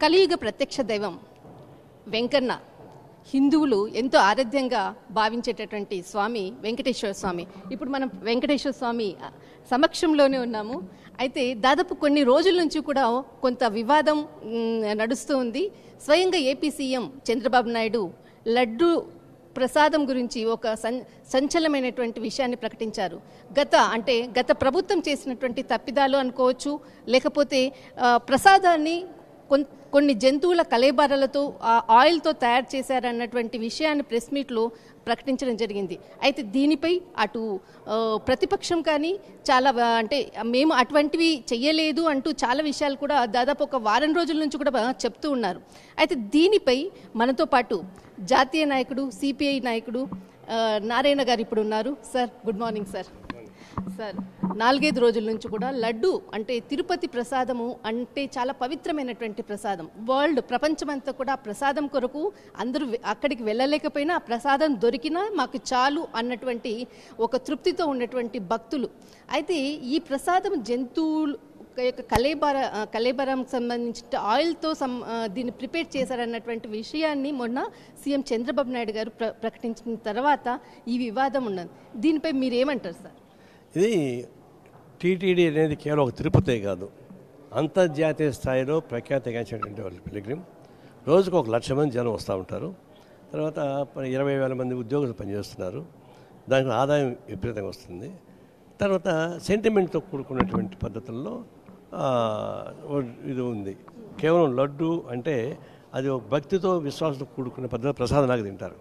కలియుగ ప్రత్యక్ష దైవం వెంకన్న హిందువులు ఎంతో ఆరాధ్యంగా భావించేటటువంటి స్వామి వెంకటేశ్వర స్వామి. ఇప్పుడు మనం వెంకటేశ్వర స్వామి సమక్షంలోనే ఉన్నాము. అయితే దాదాపు కొన్ని రోజుల నుంచి కూడా కొంత వివాదం నడుస్తూ ఉంది. స్వయంగా ఏపీ సీఎం చంద్రబాబు నాయుడు లడ్డు ప్రసాదం గురించి ఒక సంచలనమైనటువంటి విషయాన్ని ప్రకటించారు. గత ప్రభుత్వం చేసినటువంటి తప్పిదాలు అనుకోవచ్చు, లేకపోతే ప్రసాదాన్ని కొన్ని జంతువుల కలేబరాలతో ఆయిల్తో తయారు చేశారన్నటువంటి విషయాన్ని ప్రెస్ మీట్లో ప్రకటించడం జరిగింది. అయితే దీనిపై అటు ప్రతిపక్షం కానీ చాలా అంటే మేము అటువంటివి చెయ్యలేదు అంటూ చాలా విషయాలు కూడా దాదాపు ఒక వారం రోజుల నుంచి కూడా చెప్తూ ఉన్నారు. అయితే దీనిపై మనతో పాటు జాతీయ నాయకుడు సిపిఐ నాయకుడు నారాయణ గారు ఇప్పుడు ఉన్నారు. Sir good morning sir. Sir 4-5 రోజుల నుంచి కూడా లడ్డు అంటే తిరుపతి ప్రసాదము అంటే చాలా పవిత్రమైనటువంటి ప్రసాదం. ప్రపంచమంతా కూడా ప్రసాదం కొరకు అందరూ అక్కడికి వెళ్ళలేకపోయినా ఆ ప్రసాదం దొరికినా మాకు చాలు అన్నటువంటి ఒక తృప్తితో ఉన్నటువంటి భక్తులు. అయితే ఈ ప్రసాదం జంతువులు కలేబరం సంబంధించిన ఆయిల్తో దీన్ని ప్రిపేర్ చేశారన్నటువంటి విషయాన్ని మొన్న సీఎం చంద్రబాబు నాయుడు గారు ప్రకటించిన తర్వాత ఈ వివాదం ఉన్నది. దీనిపై మీరేమంటారు సార్? ఇది టీటీడీ అనేది కేవలం ఒక తిరుపతే కాదు, అంతర్జాతీయ స్థాయిలో ప్రఖ్యాతిగాంచినటువంటి వాళ్ళు పిలిగ్రిమ్. రోజుకు 1,00,000 మంది జనం వస్తూ ఉంటారు. తర్వాత 20,000 మంది ఉద్యోగులు పనిచేస్తున్నారు. దానికి ఆదాయం విపరీతంగా వస్తుంది. తర్వాత సెంటిమెంట్తో కూడుకున్నటువంటి పద్ధతుల్లో ఇది ఉంది. కేవలం లడ్డు అంటే అది ఒక భక్తితో విశ్వాసంతో కూడుకున్న పద్ధతి. ప్రసాదంలాగా తింటారు,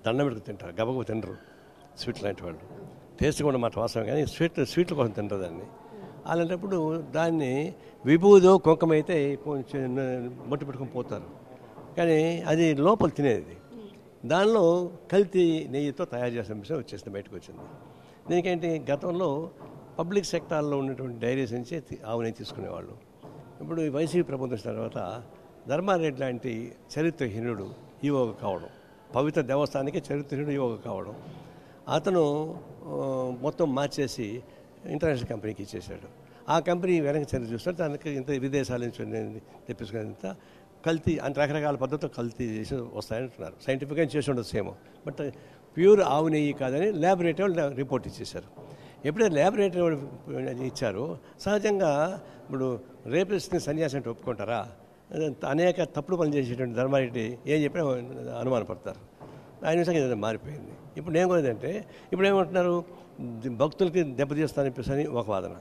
దండం పెట్టుకు తింటారు, గబగబ తినరు. స్వీట్ లాంటి వాళ్ళు టేస్ట్ కూడా మాట వాస్తవం, కానీ స్వీట్ల కోసం తింటారు దాన్ని. అలాంటప్పుడు దాన్ని విభూదో కుంకమైతే మొట్టు పెట్టుకొని పోతారు, కానీ అది లోపల తినేది. దానిలో కల్తీ నెయ్యితో తయారు చేసిన విషయం వచ్చేసింది, బయటకు వచ్చింది. దీనికేంటి, గతంలో పబ్లిక్ సెక్టార్లో ఉన్నటువంటి డైరీస్ నుంచి ఆవు నెయ్యి తీసుకునేవాళ్ళు. ఇప్పుడు వైసీపీ ప్రభుత్వం వచ్చిన తర్వాత ధర్మారెడ్డి లాంటి చరిత్రహీనుడు ఈవోగా కావడం, పవిత్ర దేవస్థానానికి చరిత్రహీనుడు ఈవోగా కావడం, అతను మొత్తం మార్చేసి ఇంటర్నేషనల్ కంపెనీకి ఇచ్చేసాడు. ఆ కంపెనీ వెనక్కి చర్య చూస్తారు, దానికి ఇంత విదేశాల నుంచి తెప్పించుకునేంత కల్తీ అంటే రకరకాల పద్ధతితో కల్తీ చేసి వస్తాయంటున్నారు. సైంటిఫిక్గా చేసి ఉండదు సేమ్, బట్ ప్యూర్ ఆవు నెయ్యి కాదని ల్యాబొరేటరీ వాళ్ళు రిపోర్ట్ ఇచ్చేశారు. ఎప్పుడైతే ల్యాబొరేటరీ వాళ్ళు ఇచ్చారో సహజంగా ఇప్పుడు రేపిస్ట్ని సన్యాసి అంటే ఒప్పుకుంటారా? అనేక తప్పుడు పనులు చేసేటువంటి ధర్మారెడ్డి ఏం చెప్పినా అనుమానపడతారు. ఆయన విషయంగా ఏదైనా మారిపోయింది. ఇప్పుడు ఏం కోరేదంటే, ఇప్పుడు ఏమంటున్నారు, భక్తులకి దెబ్బతీస్తానని చెప్పేసి ఒక వాదన,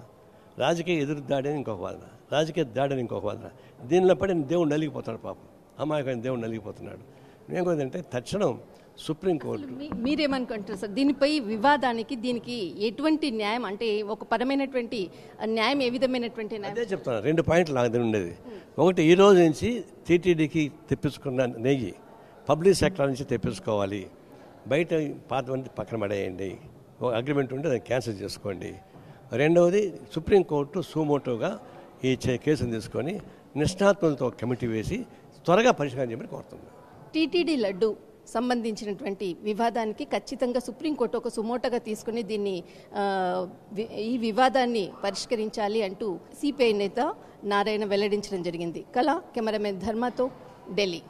రాజకీయ ఎదురు దాడి అని ఇంకొక వాదన, రాజకీయ దాడి అని ఇంకొక వాదన. దీనిలో పడి దేవుడు నలిగిపోతాడు, పాపం అమాయకమైన దేవుడు నలిగిపోతున్నాడు. ఏం కోరేదంటే తక్షణం సుప్రీంకోర్టు. మీరేమనుకుంటారు సార్ దీనిపై వివాదానికి? దీనికి ఎటువంటి న్యాయం అంటే ఒక పరమైనటువంటి న్యాయం ఏ విధమైనటువంటి న్యాయం? అదే చెప్తాను, 2 పాయింట్లు నాకు ఉండేది. ఒకటి, ఈ రోజు నుంచి టీటీడీకి తెప్పించుకున్న నెయ్యి పబ్లిక్ సెక్టర్ నుంచి తెప్పించుకోవాలి, బయట పాతవంటి పక్కన పడేయండి, ఒక అగ్రిమెంట్ ఉంటే దాన్ని క్యాన్సిల్ చేసుకోండి. రెండవది, సుప్రీంకోర్టు సుమోటోగా ఈ కేసును తీసుకొని నిష్ణాతులతో కమిటీ వేసి త్వరగా పరిష్కారం చేయమని కోరుతుంది. టీటీడీ లడ్డు సంబంధించినటువంటి వివాదానికి ఖచ్చితంగా సుప్రీంకోర్టు ఒక సుమోటోగా తీసుకుని దీన్ని ఈ వివాదాన్ని పరిష్కరించాలి అంటూ సిపిఐ నేత నారాయణ వెల్లడించడం జరిగింది. కెమెరామెన్ ధర్మతో ఢిల్లీ.